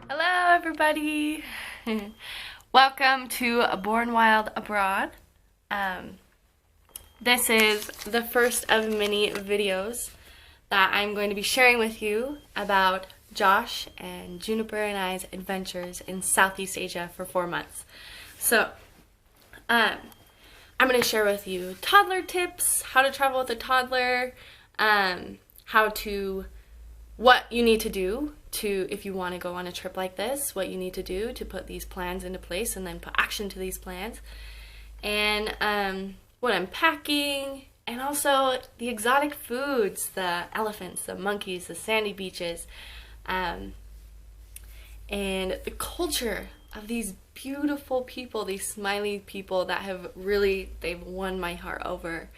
Hello everybody! Welcome to Born Wild Abroad. This is the first of many videos that I'm going to be sharing with you about Josh and Juniper and I's adventures in Southeast Asia for 4 months. So, I'm going to share with you toddler tips, how to travel with a toddler, what you need to do if you want to go on a trip like this, what you need to do to put these plans into place and then put action to these plans, and what I'm packing, and also the exotic foods, the elephants, the monkeys, the sandy beaches, and the culture of these beautiful people, these smiley people that they've won my heart over.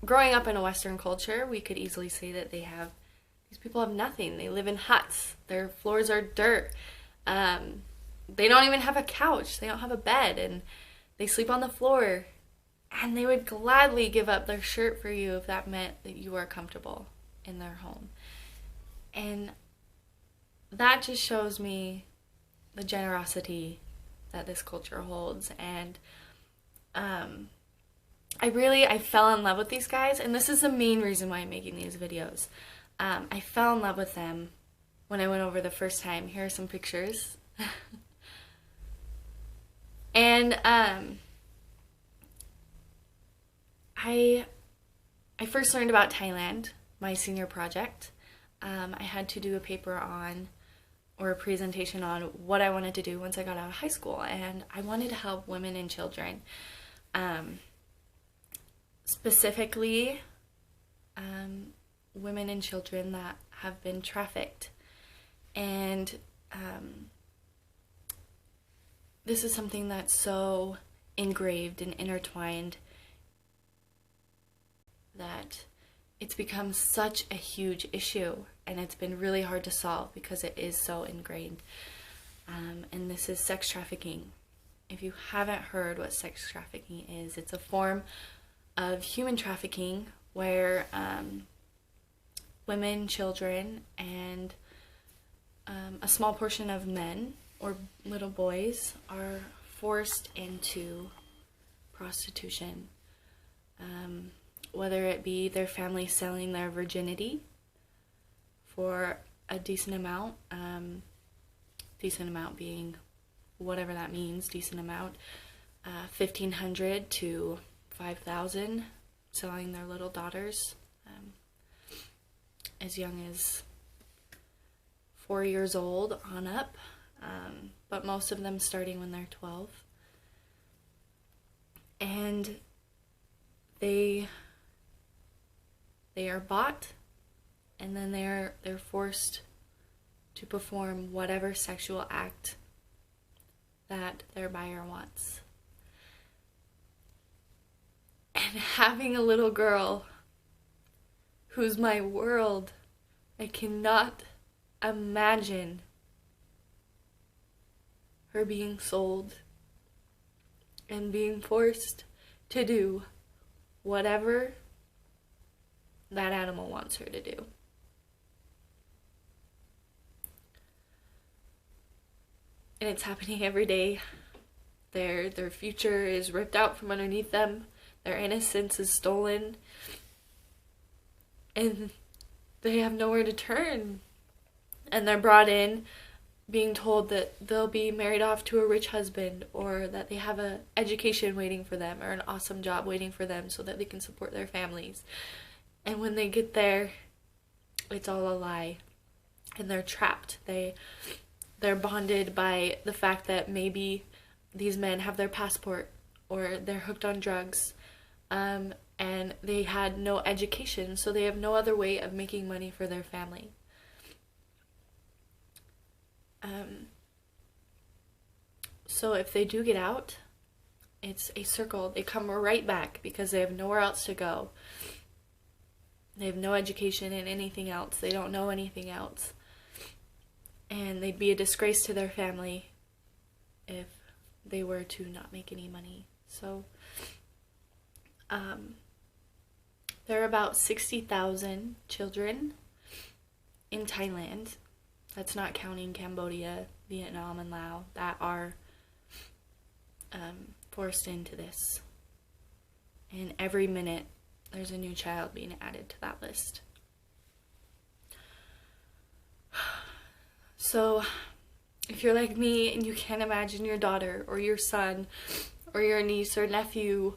Growing up in a Western culture, we could easily say that these people have nothing. They live in huts. Their floors are dirt. They don't even have a couch. They don't have a bed, and they sleep on the floor. And they would gladly give up their shirt for you if that meant that you are comfortable in their home. And that just shows me the generosity that this culture holds. And I fell in love with these guys, and this is the main reason why I'm making these videos. I fell in love with them when I went over the first time. Here are some pictures. And I first learned about Thailand, my senior project. I had to do a paper or a presentation on what I wanted to do once I got out of high school, and I wanted to help women and children. Specifically, women and children that have been trafficked. And this is something that's so engraved and intertwined that it's become such a huge issue, and it's been really hard to solve because it is so ingrained. And this is sex trafficking. If you haven't heard what sex trafficking is, it's a form of human trafficking where women, children, and a small portion of men or little boys are forced into prostitution, whether it be their family selling their virginity for a decent amount being whatever that means, decent amount, $1,500 to $5,000, selling their little daughters as young as 4 years old on up, but most of them starting when they're 12. And they are bought, and then they're forced to perform whatever sexual act that their buyer wants. And having a little girl who's my world, I cannot imagine her being sold and being forced to do whatever that animal wants her to do. And it's happening every day. Their future is ripped out from underneath them. Their innocence is stolen. And they have nowhere to turn. And they're brought in being told that they'll be married off to a rich husband, or that they have an education waiting for them, or an awesome job waiting for them so that they can support their families. And when they get there, it's all a lie. And they're trapped. They're bonded by the fact that maybe these men have their passport, or they're hooked on drugs, and they had no education, so they have no other way of making money for their family. So if they do get out, it's a circle. They come right back because they have nowhere else to go. They have no education in anything else. They don't know anything else. And they'd be a disgrace to their family if they were to not make any money. So There are about 60,000 children in Thailand. That's not counting Cambodia, Vietnam, and Laos that are forced into this. And every minute there's a new child being added to that list. So if you're like me and you can't imagine your daughter or your son or your niece or nephew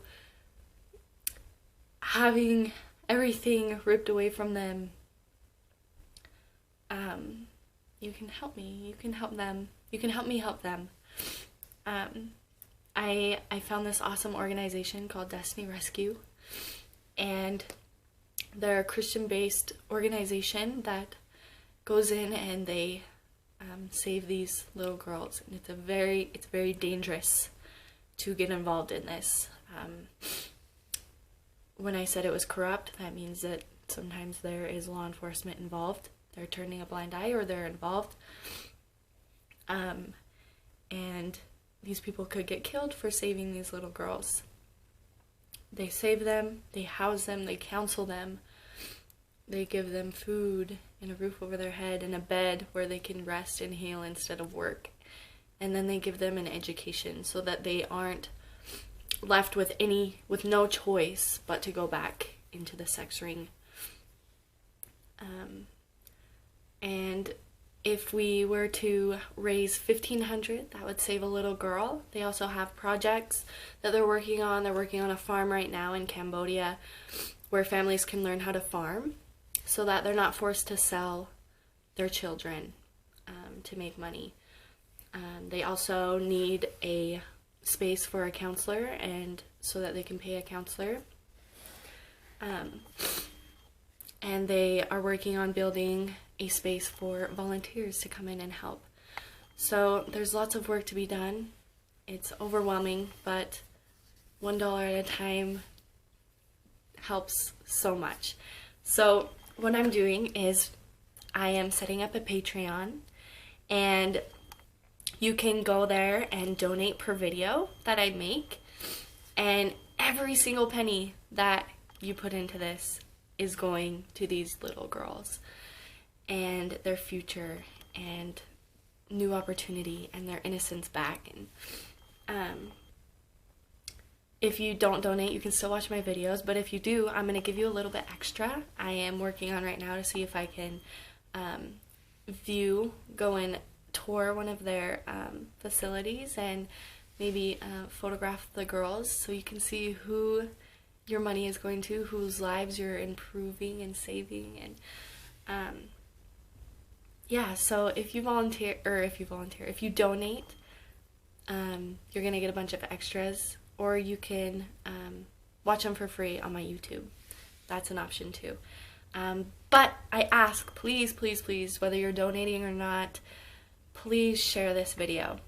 having everything ripped away from them, you can help me. You can help them. You can help me help them. I found this awesome organization called Destiny Rescue, and they're a Christian-based organization that goes in and they save these little girls, and it's very dangerous to get involved in this. When I said it was corrupt, that means that sometimes there is law enforcement involved. They're turning a blind eye or they're involved. And these people could get killed for saving these little girls. They save them, they house them, they counsel them, they give them food and a roof over their head and a bed where they can rest and heal instead of work. And then they give them an education so that they aren't left with no choice but to go back into the sex ring. And if we were to raise $1,500, that would save a little girl. They also have projects that they're working on. They're working on a farm right now in Cambodia where families can learn how to farm so that they're not forced to sell their children to make money. They also need a space for a counselor, and so that they can pay a counselor. And they are working on building a space for volunteers to come in and help. So there's lots of work to be done. It's overwhelming, but $1 at a time helps so much. So what I'm doing is I am setting up a Patreon, and you can go there and donate per video that I make, and every single penny that you put into this is going to these little girls and their future and new opportunity and their innocence back. And if you don't donate, you can still watch my videos, but if you do, I'm going to give you a little bit extra. I am working on right now to see if I can go and tour one of their facilities and maybe photograph the girls so you can see who your money is going to, whose lives you're improving and saving. And yeah, so if you donate, you're gonna get a bunch of extras, or you can watch them for free on my YouTube. That's an option too. But I ask, please, please, please, whether you're donating or not, please share this video.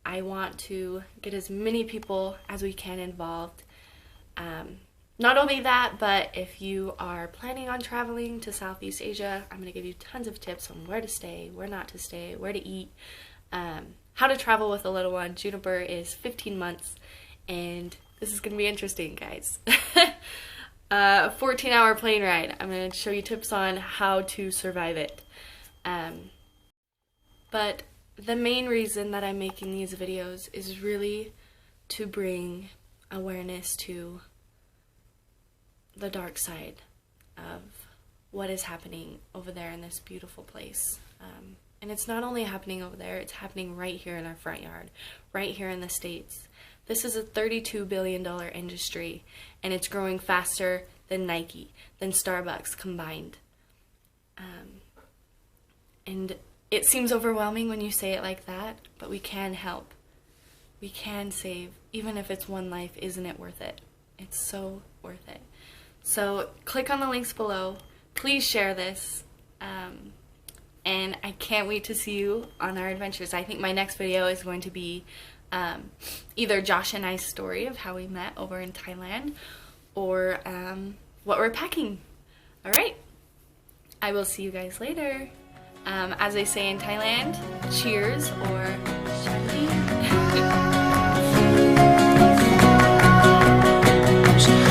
I want to get as many people as we can involved. Not only that, but if you are planning on traveling to Southeast Asia, I'm going to give you tons of tips on where to stay, where not to stay, where to eat, how to travel with a little one. Juniper is 15 months, and this is going to be interesting, guys. 14-hour plane ride. I'm going to show you tips on how to survive it. But the main reason that I'm making these videos is really to bring awareness to the dark side of what is happening over there in this beautiful place. And it's not only happening over there, it's happening right here in our front yard, right here in the States. This is a $32 billion industry, and it's growing faster than Nike, than Starbucks combined. And it seems overwhelming when you say it like that, but we can help. We can save, even if it's one life. Isn't it worth it? It's so worth it. So click on the links below. Please share this. And I can't wait to see you on our adventures. I think my next video is going to be either Josh and I's story of how we met over in Thailand, or what we're packing. Alright, I will see you guys later. As they say in Thailand, cheers, or